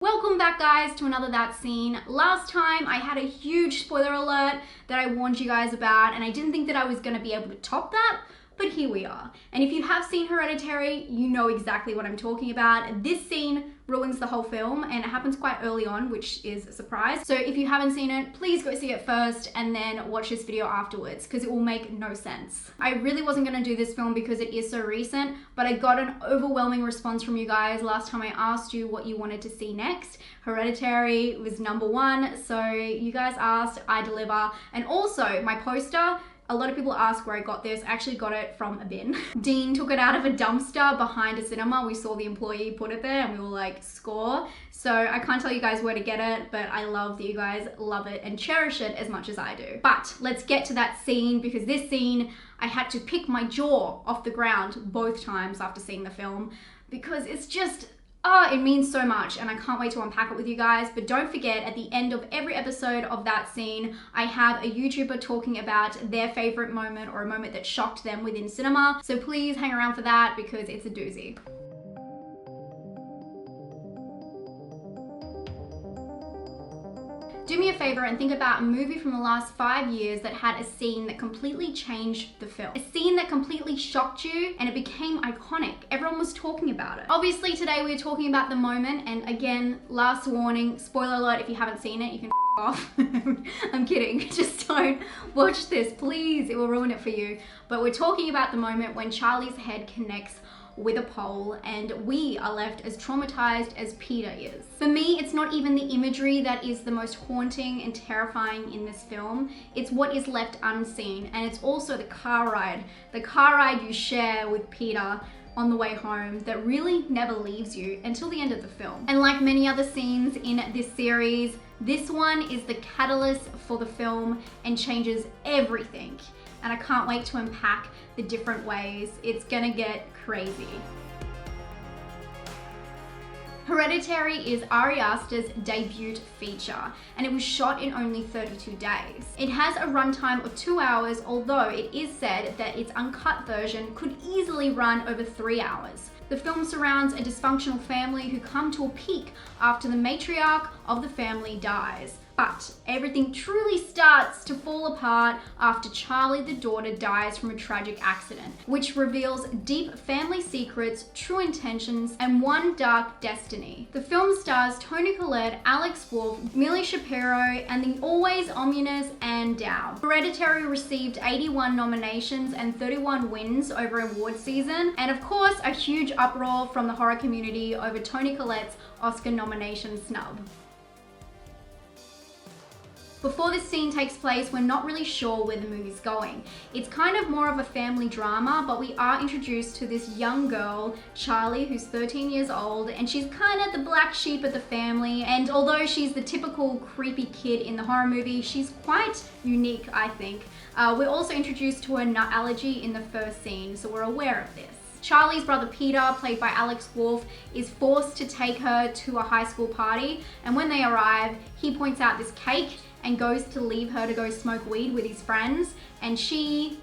Welcome back, guys, to another That Scene. Last time I had a huge spoiler alert that I warned you guys about, and I didn't think that I was going to be able to top that, but here we are. And if you have seen Hereditary, you know exactly what I'm talking about. This scene ruins the whole film, and it happens quite early on, which is a surprise. So if you haven't seen it, please go see it first and then watch this video afterwards, because it will make no sense. I really wasn't going to do this film because it is so recent, but I got an overwhelming response from you guys last time I asked you what you wanted to see next. Hereditary was #1, so you guys asked, I deliver. And also my poster, a lot of people ask where I got this. I actually got it from a bin. Dean took it out of a dumpster behind a cinema. We saw the employee put it there and we were like, score. So I can't tell you guys where to get it, but I love that you guys love it and cherish it as much as I do. But let's get to that scene, because this scene, I had to pick my jaw off the ground both times after seeing the film, because it's just, it means so much, and I can't wait to unpack it with you guys. But don't forget, at the end of every episode of That Scene, I have a YouTuber talking about their favorite moment or a moment that shocked them within cinema. So please hang around for that, because it's a doozy. Do me a favor and think about a movie from the last 5 years that had a scene that completely changed the film. A scene that completely shocked you and it became iconic. Everyone was talking about it. Obviously today we're talking about the moment, and again, last warning, spoiler alert, if you haven't seen it, you can off. I'm kidding, just don't watch this, please, it will ruin it for you. But we're talking about the moment when Charlie's head connects with a pole and we are left as traumatized as Peter is. For me, it's not even the imagery that is the most haunting and terrifying in this film. It's what is left unseen, and it's also the car ride you share with Peter on the way home that really never leaves you until the end of the film. And like many other scenes in this series, this one is the catalyst for the film and changes everything. And I can't wait to unpack the different ways. It's gonna get crazy. Hereditary is Ari Aster's debut feature, and it was shot in only 32 days. It has a runtime of 2 hours, although it is said that its uncut version could easily run over 3 hours. The film surrounds a dysfunctional family who come to a peak after the matriarch of the family dies. But everything truly starts to fall apart after Charlie, the daughter, dies from a tragic accident, which reveals deep family secrets, true intentions, and one dark destiny. The film stars Toni Collette, Alex Wolff, Millie Shapiro, and the always ominous Ann Dowd. Hereditary received 81 nominations and 31 wins over award season, and of course a huge uproar from the horror community over Toni Collette's Oscar nomination snub. Before this scene takes place, we're not really sure where the movie's going. It's kind of more of a family drama, but we are introduced to this young girl, Charlie, who's 13 years old, and she's kind of the black sheep of the family. And although she's the typical creepy kid in the horror movie, she's quite unique, I think. We're also introduced to her nut allergy in the first scene, so we're aware of this. Charlie's brother Peter, played by Alex Wolff, is forced to take her to a high school party, and when they arrive, he points out this cake and goes to leave her to go smoke weed with his friends, and she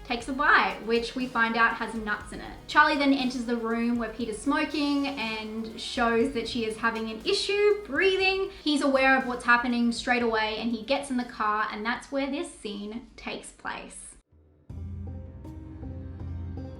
takes a bite, which we find out has nuts in it. Charlie then enters the room where Peter's smoking and shows that she is having an issue breathing. He's aware of what's happening straight away, and he gets in the car, and that's where this scene takes place.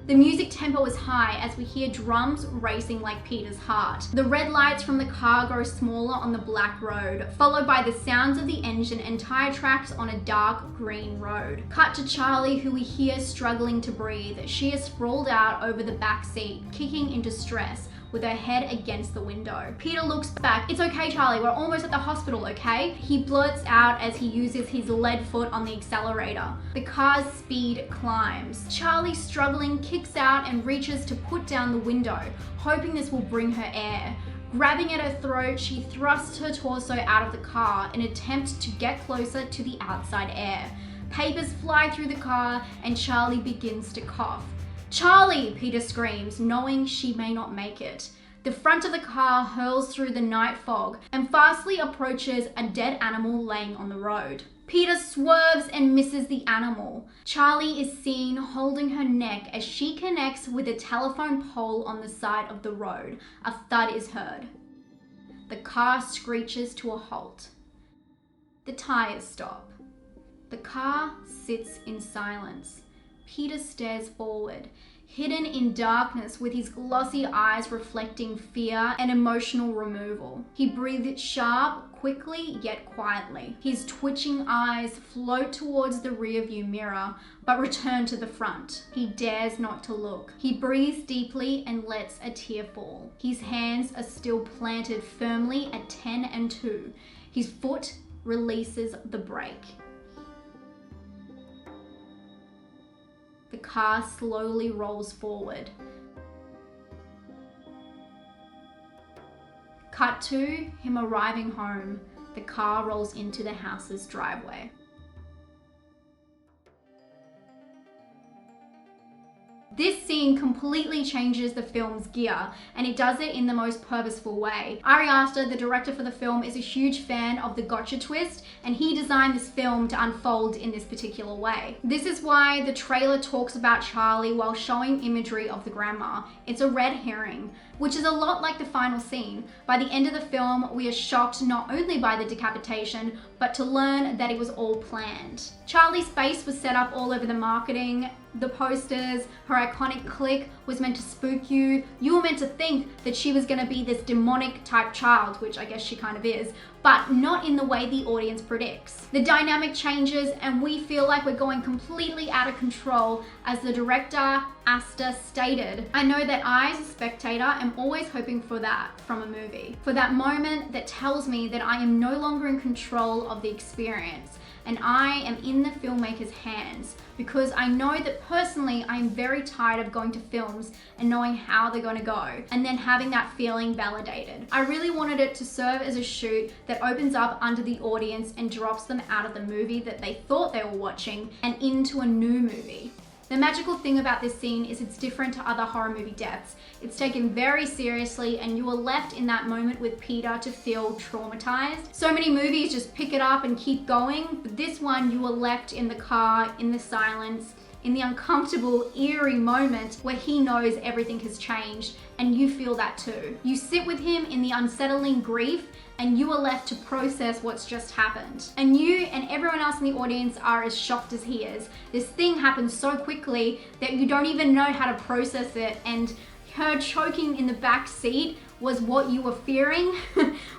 The music tempo is high as we hear drums racing like Peter's heart. The red lights from the car grow smaller on the black road, followed by the sounds of the engine and tire tracks on a dark green road. Cut to Charlie, who we hear struggling to breathe. She is sprawled out over the back seat, kicking in distress, with her head against the window. Peter looks back. "It's okay, Charlie, we're almost at the hospital, okay?" He blurts out as he uses his lead foot on the accelerator. The car's speed climbs. Charlie, struggling, kicks out and reaches to put down the window, hoping this will bring her air. Grabbing at her throat, she thrusts her torso out of the car in an attempt to get closer to the outside air. Papers fly through the car and Charlie begins to cough. "Charlie!" Peter screams, knowing she may not make it. The front of the car hurls through the night fog and fastly approaches a dead animal laying on the road. Peter swerves and misses the animal. Charlie is seen holding her neck as she connects with a telephone pole on the side of the road. A thud is heard. The car screeches to a halt. The tires stop. The car sits in silence. Peter stares forward, hidden in darkness with his glossy eyes reflecting fear and emotional removal. He breathes sharp, quickly, yet quietly. His twitching eyes float towards the rearview mirror, but return to the front. He dares not to look. He breathes deeply and lets a tear fall. His hands are still planted firmly at 10 and 2. His foot releases the brake. The car slowly rolls forward. Cut to him arriving home. The car rolls into the house's driveway. This scene completely changes the film's gear, and it does it in the most purposeful way. Ari Aster, the director for the film, is a huge fan of the gotcha twist, and he designed this film to unfold in this particular way. This is why the trailer talks about Charlie while showing imagery of the grandma. It's a red herring, which is a lot like the final scene. By the end of the film, we are shocked not only by the decapitation, but to learn that it was all planned. Charlie's face was set up all over the marketing, the posters, her iconic click was meant to spook you. You were meant to think that she was gonna be this demonic type child, which I guess she kind of is, but not in the way the audience predicts. The dynamic changes and we feel like we're going completely out of control, as the director, Aster, stated. I know that I, as a spectator, am always hoping for that from a movie. For that moment that tells me that I am no longer in control of the experience, and I am in the filmmaker's hands, because I know that personally I am very tired of going to films and knowing how they're going to go and then having that feeling validated. I really wanted it to serve as a shoot that opens up under the audience and drops them out of the movie that they thought they were watching and into a new movie. The magical thing about this scene is it's different to other horror movie deaths. It's taken very seriously and you are left in that moment with Peter to feel traumatized. So many movies just pick it up and keep going, but this one you are left in the car, in the silence, in the uncomfortable, eerie moment where he knows everything has changed and you feel that too. You sit with him in the unsettling grief and you are left to process what's just happened. And you and everyone else in the audience are as shocked as he is. This thing happens so quickly that you don't even know how to process it, and her choking in the back seat was what you were fearing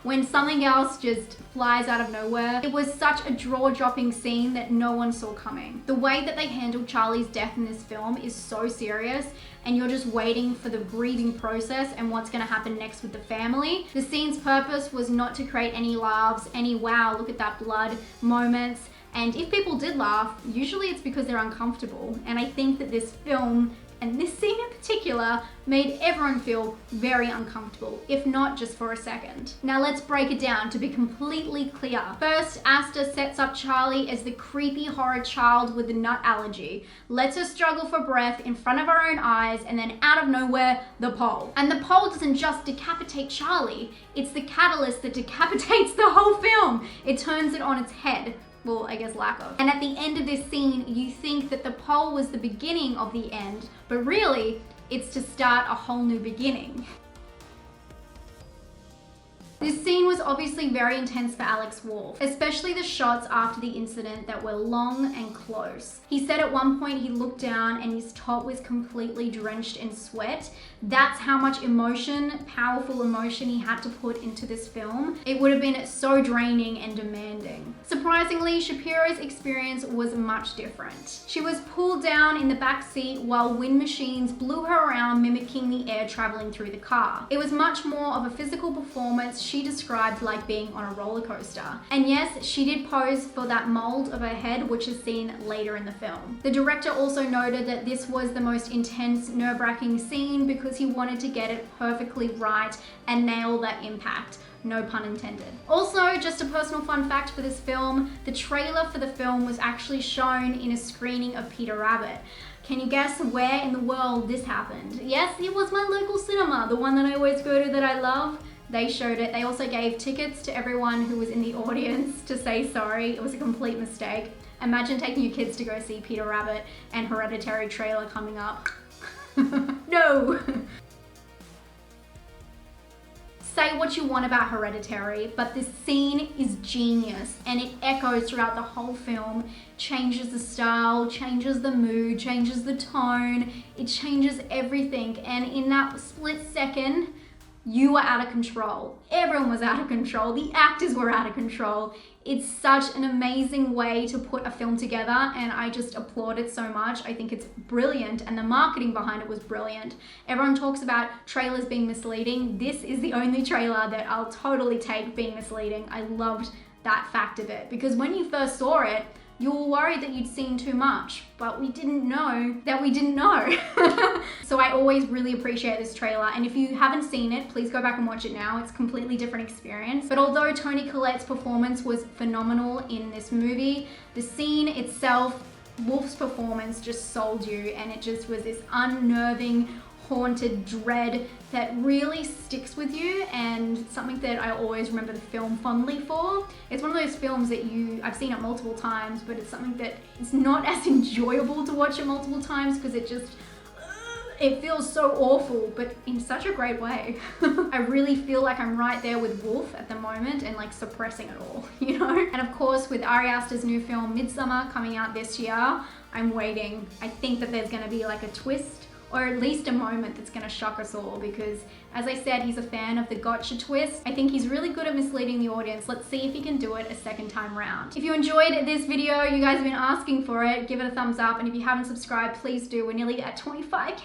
when something else just flies out of nowhere. It was such a jaw-dropping scene that no one saw coming. The way that they handled Charlie's death in this film is so serious, and you're just waiting for the grieving process and what's gonna happen next with the family. The scene's purpose was not to create any laughs, any wow, look at that blood moments. And if people did laugh, usually it's because they're uncomfortable. And I think that this film, and this scene in particular, made everyone feel very uncomfortable, if not just for a second. Now let's break it down to be completely clear. First, Aster sets up Charlie as the creepy horror child with the nut allergy, lets her struggle for breath in front of our own eyes, and then out of nowhere, the pole. And the pole doesn't just decapitate Charlie, it's the catalyst that decapitates the whole film. It turns it on its head. Well, I guess lack of. And at the end of this scene, you think that the pole was the beginning of the end, but really, it's to start a whole new beginning. This scene was obviously very intense for Alex Wolff, especially the shots after the incident that were long and close. He said at one point he looked down and his top was completely drenched in sweat. That's how much emotion, powerful emotion, he had to put into this film. It would have been so draining and demanding. Surprisingly, Shapiro's experience was much different. She was pulled down in the back seat while wind machines blew her around, mimicking the air traveling through the car. It was much more of a physical performance she described like being on a roller coaster. And yes, she did pose for that mold of her head, which is seen later in the film. The director also noted that this was the most intense, nerve-wracking scene because he wanted to get it perfectly right and nail that impact. No pun intended. Also, just a personal fun fact for this film, the trailer for the film was actually shown in a screening of Peter Rabbit. Can you guess where in the world this happened? Yes, it was my local cinema, the one that I always go to that I love. They showed it. They also gave tickets to everyone who was in the audience to say sorry. It was a complete mistake. Imagine taking your kids to go see Peter Rabbit and Hereditary trailer coming up. No! say what you want about Hereditary, but this scene is genius and it echoes throughout the whole film, changes the style, changes the mood, changes the tone, it changes everything. And in that split second, you were out of control. Everyone was out of control. The actors were out of control. It's such an amazing way to put a film together, and I just applaud it so much. I think it's brilliant, and the marketing behind it was brilliant. Everyone talks about trailers being misleading. This is the only trailer that I'll totally take being misleading. I loved that fact of it, because when you first saw it, you were worried that you'd seen too much, but we didn't know that we didn't know. So I always really appreciate this trailer, and if you haven't seen it, please go back and watch it now. It's a completely different experience. But although Toni Collette's performance was phenomenal in this movie, the scene itself, Wolf's performance just sold you, and it just was this unnerving, haunted dread that really sticks with you, and something that I always remember the film fondly for. It's one of those films that I've seen it multiple times, but it's something that it's not as enjoyable to watch it multiple times because it feels so awful, but in such a great way. I really feel like I'm right there with Wolf at the moment and like suppressing it all, you know? And of course, with Ari Aster's new film, Midsommar, coming out this year, I'm waiting. I think that there's gonna be like a twist, or at least a moment that's gonna shock us all, because as I said, he's a fan of the gotcha twist. I think he's really good at misleading the audience. Let's see if he can do it a second time round. If you enjoyed this video, you guys have been asking for it, give it a thumbs up, and if you haven't subscribed, please do. We're nearly at 25K.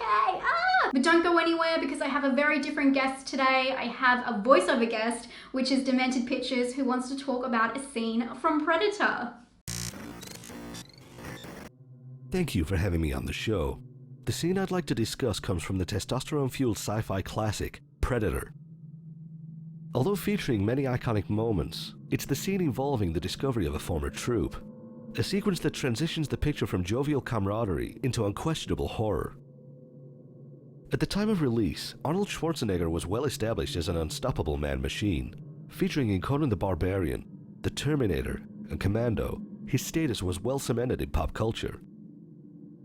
But don't go anywhere, because I have a very different guest today. I have a voiceover guest, which is Demented Pictures, who wants to talk about a scene from Predator. Thank you for having me on the show. The scene I'd like to discuss comes from the testosterone-fueled sci-fi classic, Predator. Although featuring many iconic moments, it's the scene involving the discovery of a former troop, a sequence that transitions the picture from jovial camaraderie into unquestionable horror. At the time of release, Arnold Schwarzenegger was well established as an unstoppable man-machine. Featuring in Conan the Barbarian, The Terminator, and Commando, his status was well cemented in pop culture.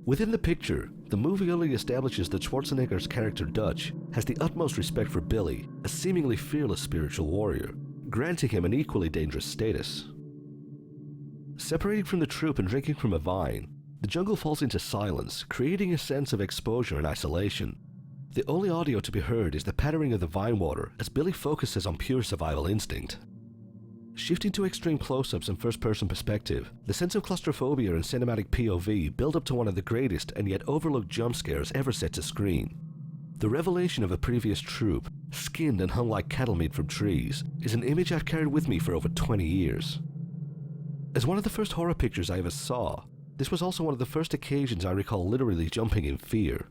Within the picture, the movie only establishes that Schwarzenegger's character Dutch has the utmost respect for Billy, a seemingly fearless spiritual warrior, granting him an equally dangerous status. Separating from the troop and drinking from a vine, the jungle falls into silence, creating a sense of exposure and isolation. The only audio to be heard is the pattering of the vine water as Billy focuses on pure survival instinct. Shifting to extreme close-ups and first-person perspective, the sense of claustrophobia and cinematic POV build up to one of the greatest and yet overlooked jump scares ever set to screen. The revelation of a previous troop, skinned and hung like cattle meat from trees, is an image I've carried with me for over 20 years. As one of the first horror pictures I ever saw, this was also one of the first occasions I recall literally jumping in fear.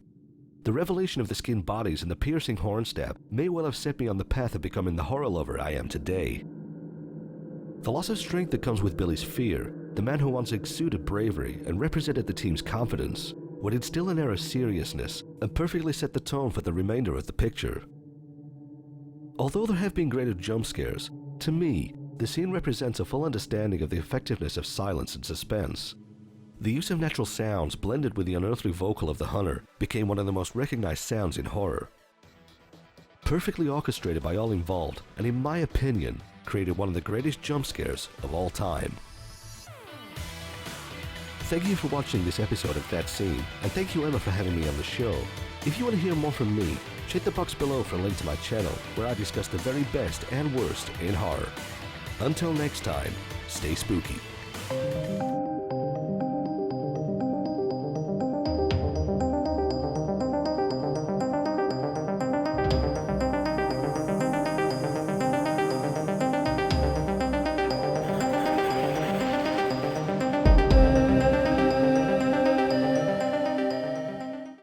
The revelation of the skinned bodies and the piercing horn stab may well have set me on the path of becoming the horror lover I am today. The loss of strength that comes with Billy's fear, the man who once exuded bravery and represented the team's confidence, would instill an air of seriousness and perfectly set the tone for the remainder of the picture. Although there have been greater jump scares, to me, the scene represents a full understanding of the effectiveness of silence and suspense. The use of natural sounds blended with the unearthly vocal of the hunter became one of the most recognized sounds in horror. Perfectly orchestrated by all involved, and in my opinion, created one of the greatest jump scares of all time. Thank you for watching this episode of That Scene, and thank you Emma for having me on the show. If you want to hear more from me, check the box below for a link to my channel, where I discuss the very best and worst in horror. Until next time, stay spooky.